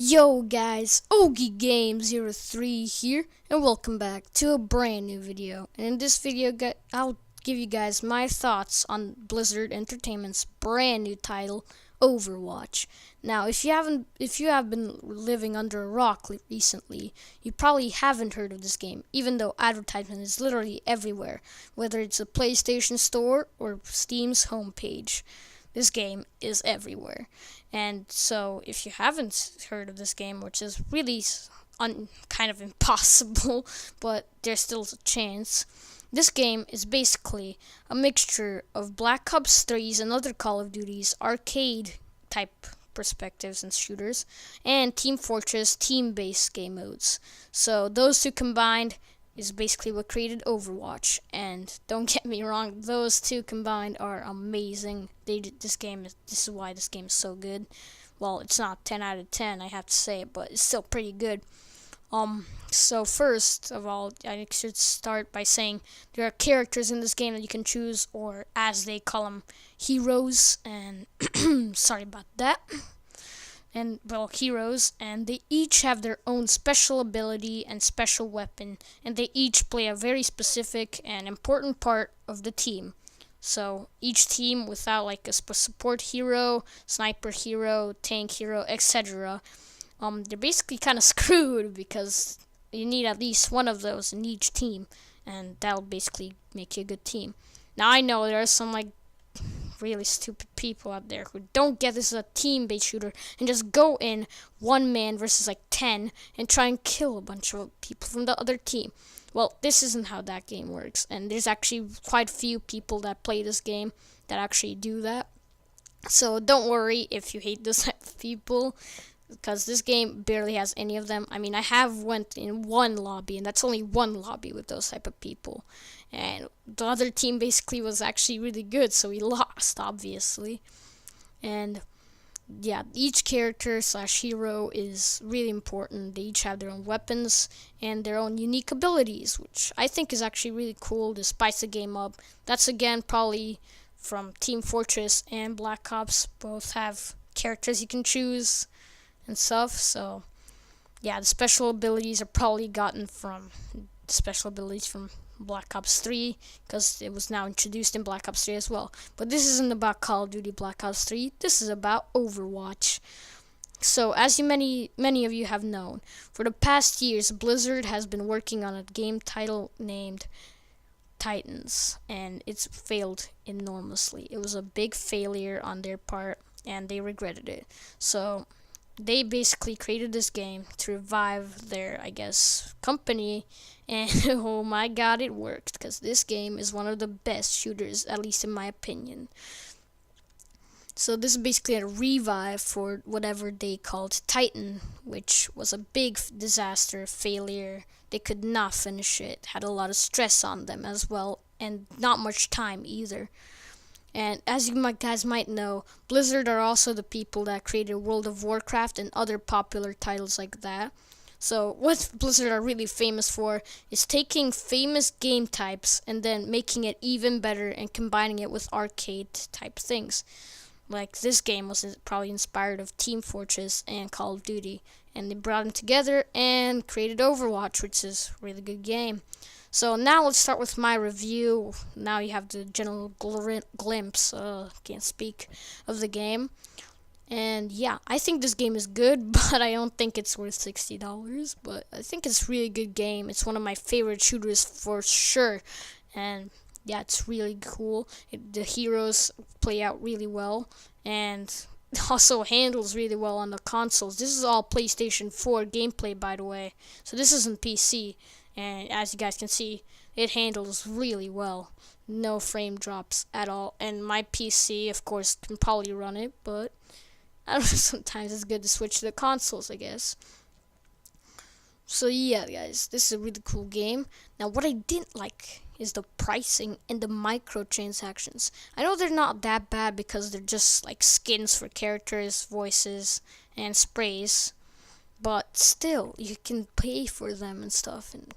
Yo guys, OgieGame03 here, and welcome back to a brand new video. And in this video, I'll give you guys my thoughts on Blizzard Entertainment's brand new title, Overwatch. Now, if you have been living under a rock recently, you probably haven't heard of this game, even though advertisement is literally everywhere, whether it's a PlayStation Store or Steam's homepage. This game is everywhere. And so, if you haven't heard of this game, which is really kind of impossible, but there's still a chance, this game is basically a mixture of Black Ops 3's and other Call of Duty's arcade type perspectives and shooters, and Team Fortress team-based game modes. So, those two combined is basically what created Overwatch. And don't get me wrong, those two combined are amazing. This is why this game is so good. Well, it's not 10 out of 10, I have to say, but it's still pretty good. So first of all, I should start by saying there are characters in this game that you can choose, or as they call them, heroes, and sorry about that. And heroes, and they each have their own special ability and special weapon, and they each play a very specific and important part of the team. So each team, without like a support hero, sniper hero, tank hero, etc., they're basically kind of screwed because you need at least one of those in each team, and that'll basically make you a good team. Now I know there are some really stupid people out there who don't get this as a team-based shooter and just go in one man versus 10 and try and kill a bunch of people from the other team. Well, this isn't how that game works, and there's actually quite a few people that play this game that actually do that. So don't worry if you hate those type of people, because this game barely has any of them. I mean, I have went in one lobby, and that's only one lobby with those type of people. And the other team basically was actually really good, so we lost, obviously. And yeah, each character slash hero is really important. They each have their own weapons and their own unique abilities, which I think is actually really cool to spice the game up. That's again probably from Team Fortress and Black Ops. Both have characters you can choose and stuff. So yeah, the special abilities are probably gotten from Black Ops 3, because it was now introduced in Black Ops 3 as well. But this isn't about Call of Duty Black Ops 3. This is about Overwatch. So, as many of you have known, for the past years, Blizzard has been working on a game title named Titans, and it's failed enormously. It was a big failure on their part, and they regretted it. So they basically created this game to revive their, company, and oh my god, it worked, because this game is one of the best shooters, at least in my opinion. So this is basically a revive for whatever they called Titan, which was a big disaster, failure. They could not finish it, had a lot of stress on them as well, and not much time either. And as you guys might know, Blizzard are also the people that created World of Warcraft and other popular titles like that. So what Blizzard are really famous for is taking famous game types and then making it even better and combining it with arcade type things. Like this game was probably inspired of Team Fortress and Call of Duty, and they brought them together and created Overwatch, which is a really good game. So now let's start with my review. Now you have the general glimpse, can't speak, of the game. And yeah, I think this game is good, but I don't think it's worth $60. But I think it's a really good game. It's one of my favorite shooters for sure. And yeah, it's really cool. The heroes play out really well, and also handles really well on the consoles. This is all PlayStation 4 gameplay, by the way. So this isn't PC. And as you guys can see, it handles really well. No frame drops at all. And my PC, of course, can probably run it, but I don't know, sometimes it's good to switch to the consoles, I guess. So yeah, guys, this is a really cool game. Now, what I didn't like is the pricing and the microtransactions. I know they're not that bad because they're just like skins for characters, voices, and sprays. But still, you can pay for them and stuff. And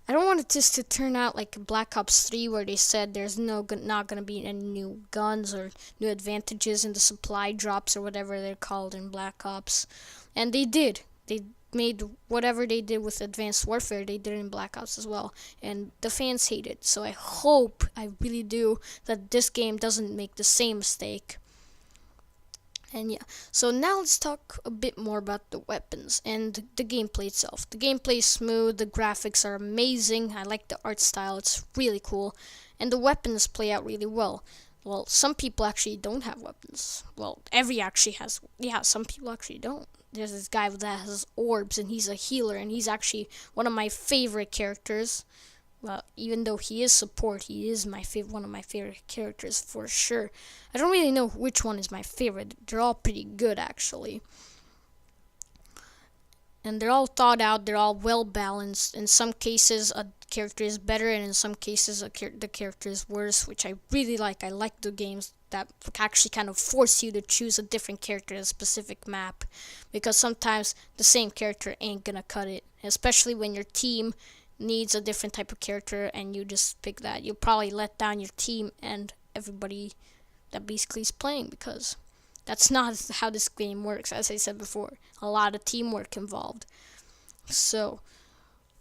I don't want it just to turn out like Black Ops 3, where they said there's not going to be any new guns or new advantages in the supply drops or whatever they're called in Black Ops. And they did. They made whatever they did with Advanced Warfare, they did in Black Ops as well. And the fans hate it. So I hope, I really do, that this game doesn't make the same mistake. And yeah, so now let's talk a bit more about the weapons and the gameplay itself. The gameplay is smooth, the graphics are amazing, I like the art style, it's really cool. And the weapons play out really well. Well, some people actually don't have weapons. Well, every actually has, yeah, some people actually don't. There's this guy that has orbs, and he's a healer, and he's actually one of my favorite characters. Well, even though he is support, he is one of my favorite characters for sure. I don't really know which one is my favorite. They're all pretty good, actually. And they're all thought out, they're all well balanced. In some cases, a character is better, and in some cases, the character is worse, which I really like. I like the games that actually kind of force you to choose a different character in a specific map, because sometimes the same character ain't gonna cut it, especially when your team needs a different type of character and you just pick that. You'll probably let down your team and everybody that basically is playing, because that's not how this game works. As I said before, a lot of teamwork involved. So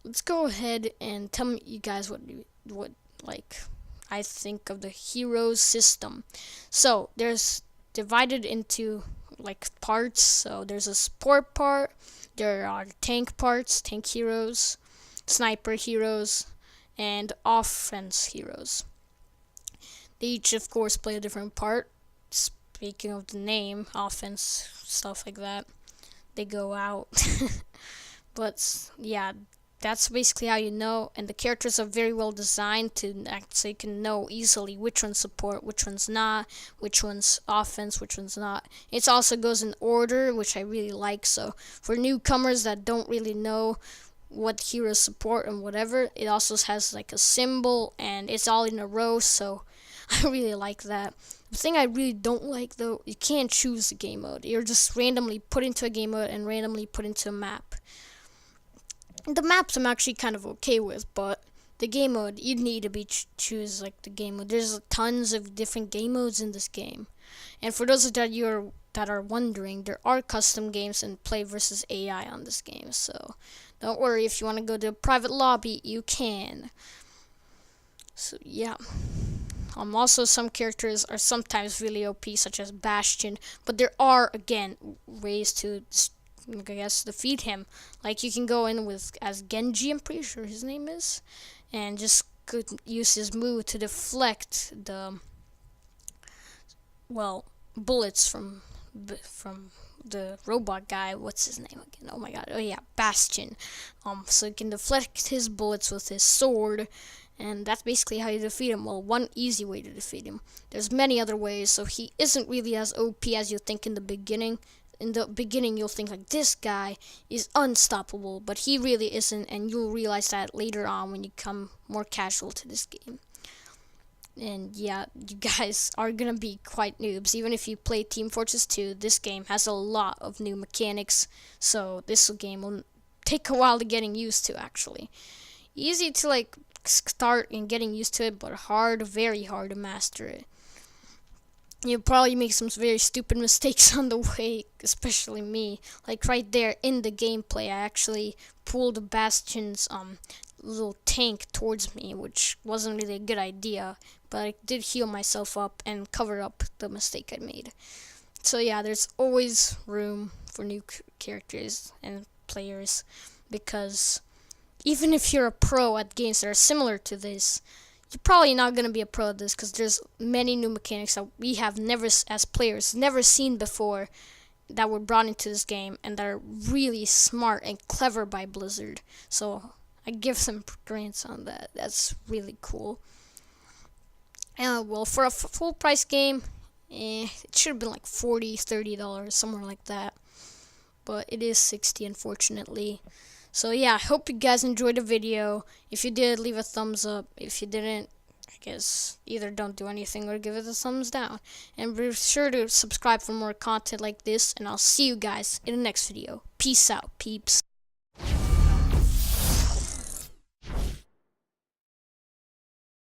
let's go ahead and tell me, you guys, what like I think of the heroes system. So there's divided into like parts. So there's a support part, there are tank parts, tank heroes, sniper heroes, and offense heroes. They each, of course, play a different part. Speaking of the name, offense, stuff like that, they go out. But yeah, that's basically how you know. And the characters are very well designed to act, so you can know easily which one's support, which one's not, which one's offense, which one's not. It also goes in order, which I really like. So for newcomers that don't really know what heroes support and whatever, it also has like a symbol, and it's all in a row, so I really like that. The thing I really don't like, though, you can't choose the game mode. You're just randomly put into a game mode and randomly put into a map. The maps I'm actually kind of okay with, but the game mode, you need to choose like the game mode. There's tons of different game modes in this game. And for those that are wondering, there are custom games and play versus AI on this game, so don't worry. If you want to go to a private lobby, you can. So yeah. Also, some characters are sometimes really OP, such as Bastion, but there are, again, ways to, I guess, defeat him. Like, you can go in with as Genji, I'm pretty sure his name is, and just could use his move to deflect the, well, bullets from the robot guy. What's his name again? Oh my god. Oh yeah, Bastion. So you can deflect his bullets with his sword, and that's basically how you defeat him. Well, one easy way to defeat him. There's many other ways, so he isn't really as OP as you think in the beginning. In the beginning, you'll think like, this guy is unstoppable, but he really isn't, and you'll realize that later on when you come more casual to this game. And yeah, you guys are gonna be quite noobs. Even if you play Team Fortress 2, this game has a lot of new mechanics, so this game will take a while to getting used to, actually. Easy to like start and getting used to it, but hard, very hard to master it. You'll probably make some very stupid mistakes on the way, especially me. Like right there in the gameplay, I actually pulled Bastion's little tank towards me, which wasn't really a good idea, but I did heal myself up and cover up the mistake I made. So yeah, there's always room for new characters and players, because even if you're a pro at games that are similar to this, you're probably not going to be a pro at this, because there's many new mechanics that we have never, as players, never seen before, that were brought into this game, and that are really smart and clever by Blizzard. So I give them grants on that. That's really cool. Well, for a full price game, it should have been like $40, $30, somewhere like that. But it is $60, unfortunately. So yeah, I hope you guys enjoyed the video. If you did, leave a thumbs up. If you didn't, I guess either don't do anything or give it a thumbs down. And be sure to subscribe for more content like this, and I'll see you guys in the next video. Peace out, peeps.